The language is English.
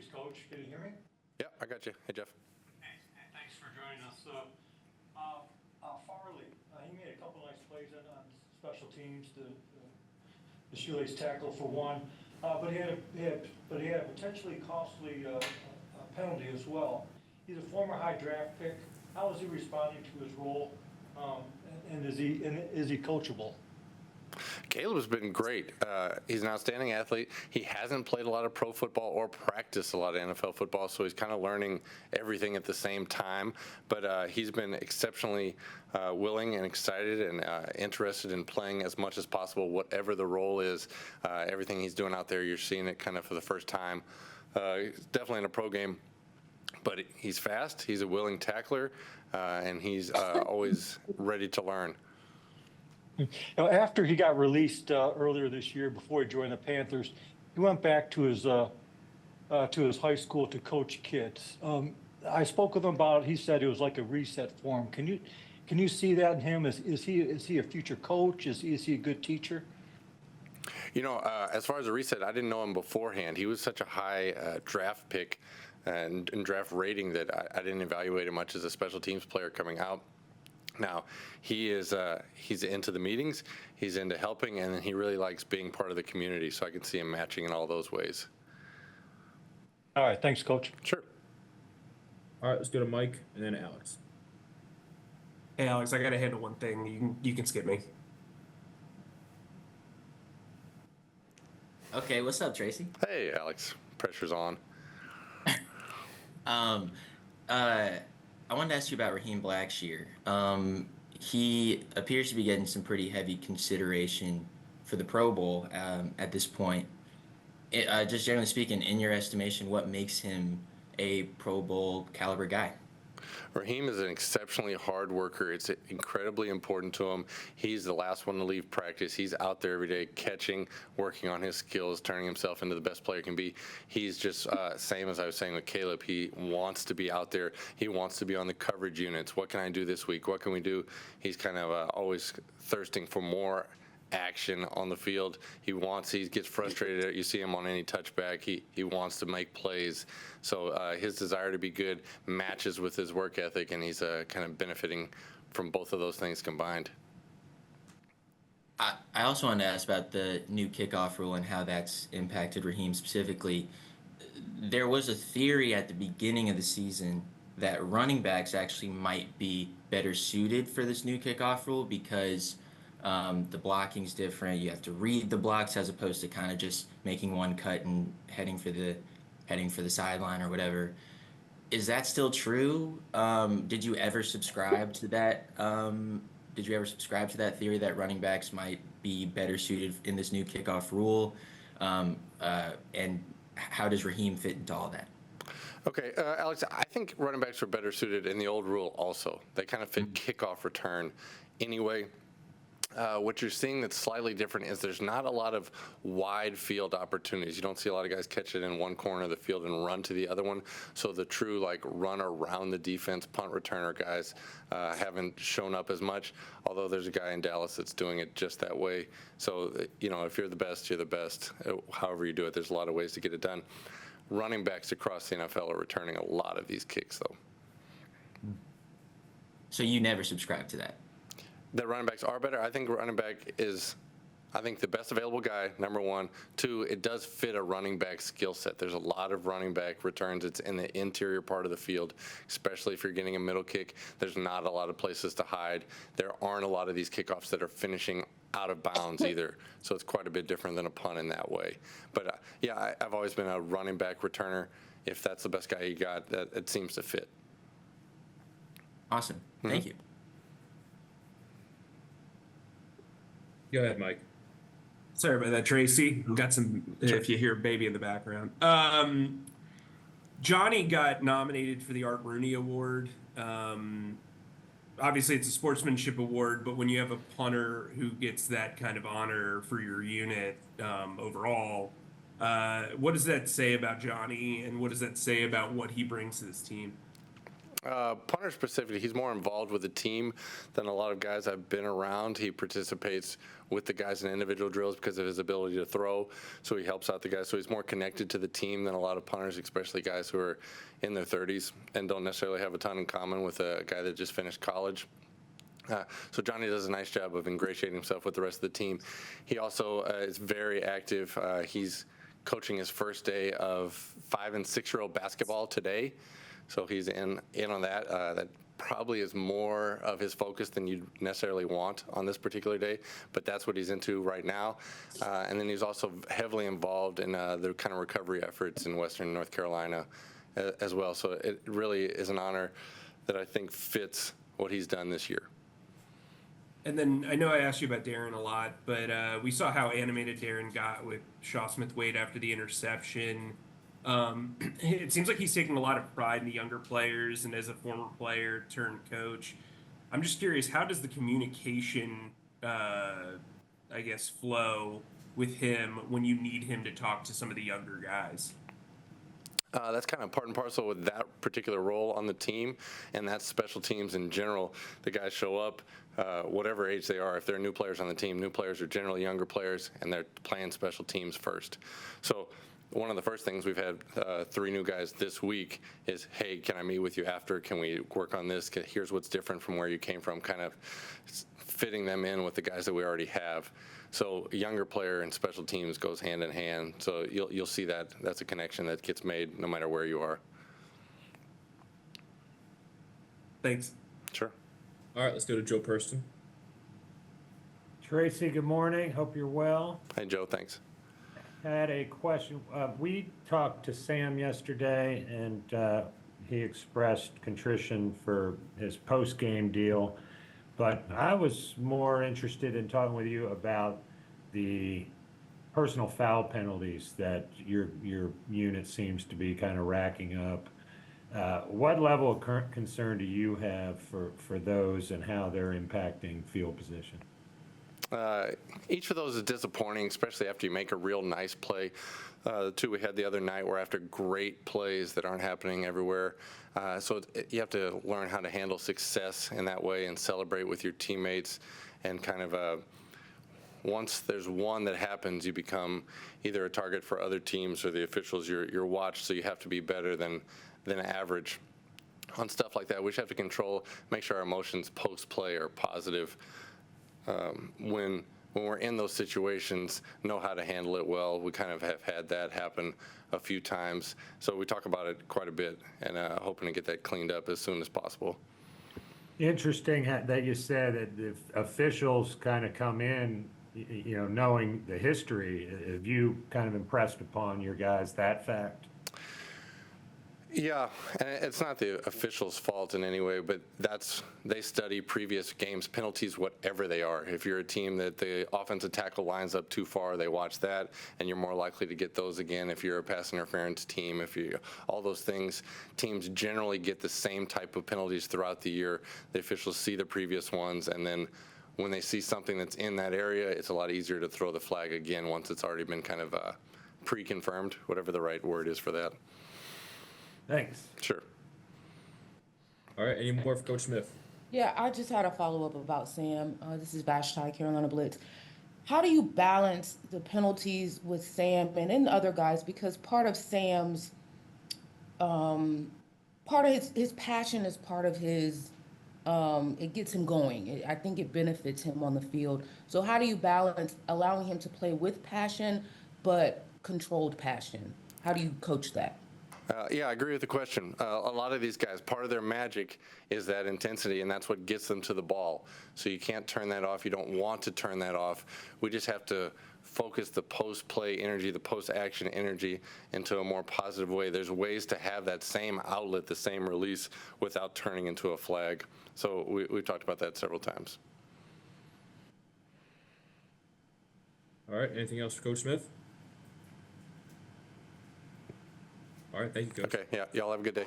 Greetings, Coach. Can you hear me? Yeah, I got you. Hey, Jeff. Thanks for joining us. Farley, he made a couple nice plays on special teams. The shoelace tackle for one, but he had a potentially costly penalty as well. He's a former high draft pick. How is he responding to his role? And is he coachable? Caleb's been great. He's an outstanding athlete. He hasn't played a lot of pro football or practiced a lot of NFL football, so he's kind of learning everything at the same time. But he's been exceptionally willing and excited and interested in playing as much as possible, whatever the role is. Everything he's doing out there, you're seeing it kind of for the first time. He's definitely in a pro game, but he's fast. He's a willing tackler, and he's always ready to learn. Now, after he got released earlier this year, before he joined the Panthers, he went back to his high school to coach kids. I spoke with him about it. He said it was like a reset for him. Can you see that in him? Is he a future coach? Is he a good teacher? You know, as far as a reset, I didn't know him beforehand. He was such a high draft pick and draft rating that I didn't evaluate him much as a special teams player coming out. Now, he's into the meetings, he's into helping, and he really likes being part of the community, so I can see him matching in all those ways. All right, thanks, Coach. Sure. All right, let's go to Mike and then Alex. Hey, Alex, I got to handle one thing. You can skip me. Okay, what's up, Tracy? Hey, Alex. Pressure's on. I wanted to ask you about Raheem Blackshear. He appears to be getting some pretty heavy consideration for the Pro Bowl at this point. Just generally speaking, in your estimation, what makes him a Pro Bowl caliber guy? Raheem is an exceptionally hard worker. It's incredibly important to him. He's the last one to leave practice. He's out there every day catching, working on his skills, turning himself into the best player can be. He's just same as I was saying with Caleb. He wants to be out there. He wants to be on the coverage units. What can I do this week? What can we do? He's kind of always thirsting for more action on the field. He gets frustrated. You see him on any touchback. He wants to make plays. So his desire to be good matches with his work ethic, and he's kind of benefiting from both of those things combined. I also wanted to ask about the new kickoff rule and how that's impacted Raheem specifically. There was a theory at the beginning of the season that running backs actually might be better suited for this new kickoff rule because the blocking's different. You have to read the blocks as opposed to kind of just making one cut and heading for the sideline or whatever. Is that still true? Did you ever subscribe to that? Did you ever subscribe to that theory that running backs might be better suited in this new kickoff rule? And how does Raheem fit into all that? Okay, Alex, I think running backs were better suited in the old rule also. They kind of fit kickoff return anyway. What you're seeing that's slightly different is there's not a lot of wide field opportunities. You don't see a lot of guys catch it in one corner of the field and run to the other one. So the true run around the defense, punt returner guys haven't shown up as much, although there's a guy in Dallas that's doing it just that way. So, if you're the best, you're the best. However you do it, there's a lot of ways to get it done. Running backs across the NFL are returning a lot of these kicks, though. So you never subscribed to that? That running backs are better. I think running back is, the best available guy, number one. Two, it does fit a running back skill set. There's a lot of running back returns. It's in the interior part of the field, especially if you're getting a middle kick. There's not a lot of places to hide. There aren't a lot of these kickoffs that are finishing out of bounds either. So it's quite a bit different than a punt in that way. But I've always been a running back returner. If that's the best guy you got, that it seems to fit. Awesome. Thank you. Go ahead, Mike. Sorry about that, Tracy. Got some, if you hear baby in the background. Johnny got nominated for the Art Rooney Award. Obviously, it's a sportsmanship award, but when you have a punter who gets that kind of honor for your unit overall, what does that say about Johnny, and what does that say about what he brings to this team? Punter specifically, he's more involved with the team than a lot of guys I've been around. He participates with the guys in individual drills because of his ability to throw, so he helps out the guys. So he's more connected to the team than a lot of punters, especially guys who are in their 30s and don't necessarily have a ton in common with a guy that just finished college. So Johnny does a nice job of ingratiating himself with the rest of the team. He also is very active. He's coaching his first day of 5- and 6-year-old basketball today. So he's in on that. That probably is more of his focus than you'd necessarily want on this particular day, but that's what he's into right now. And then he's also heavily involved in the kind of recovery efforts in Western North Carolina as well. So it really is an honor that I think fits what he's done this year. And then I know I asked you about Darren a lot, but we saw how animated Darren got with Shaw Smith-Wade after the interception. It seems like he's taking a lot of pride in the younger players, and as a former player turned coach, I'm just curious, how does the communication, I guess, flow with him when you need him to talk to some of the younger guys? That's kind of part and parcel with that particular role on the team, and that's special teams in general. The guys show up, whatever age they are. If they're new players on the team, new players are generally younger players, and they're playing special teams first. So one of the first things we've had 3 new guys this week is, hey, can I meet with you after? Can we work on this? Here's what's different from where you came from, kind of fitting them in with the guys that we already have. So a younger player and special teams goes hand in hand. So you'll see that that's a connection that gets made no matter where you are. Thanks. Sure. All right, let's go to Joe Purston. Tracy, good morning. Hope you're well. Hey, Joe, thanks. I had a question. We talked to Sam yesterday, and he expressed contrition for his post-game deal. But I was more interested in talking with you about the personal foul penalties that your unit seems to be kind of racking up. What level of current concern do you have for those and how they're impacting field position? Each of those is disappointing, especially after you make a real nice play. The 2 we had the other night were after great plays that aren't happening everywhere. So you have to learn how to handle success in that way and celebrate with your teammates. And kind of once there's one that happens, you become either a target for other teams or the officials you're watched. So you have to be better than average on stuff like that. We just have to control, make sure our emotions post-play are positive. When we're in those situations, know how to handle it well. We kind of have had that happen a few times. So we talk about it quite a bit and hoping to get that cleaned up as soon as possible. Interesting that you said that the officials kind of come in, knowing the history. Have you kind of impressed upon your guys that fact? Yeah, and it's not the officials' fault in any way, but they study previous games, penalties, whatever they are. If you're a team that the offensive tackle lines up too far, they watch that, and you're more likely to get those again. If you're a pass interference team, all those things, teams generally get the same type of penalties throughout the year. The officials see the previous ones, and then when they see something that's in that area, it's a lot easier to throw the flag again once it's already been kind of pre-confirmed, whatever the right word is for that. Thanks. Sure. All right, any more for Coach Smith? Yeah, I just had a follow-up about Sam. This is Vashti, Carolina Blitz. How do you balance the penalties with Sam and then the other guys? Because part of Sam's, part of his passion is part of his, it gets him going. I think it benefits him on the field. So how do you balance allowing him to play with passion, but controlled passion? How do you coach that? Yeah, I agree with the question. A lot of these guys, part of their magic is that intensity, and that's what gets them to the ball. So you can't turn that off. You don't want to turn that off. We just have to focus the post-play energy, the post-action energy into a more positive way. There's ways to have that same outlet, the same release, without turning into a flag. So we've talked about that several times. All right, anything else for Coach Smith? All right, thank you, Coach. Okay, yeah, y'all have a good day.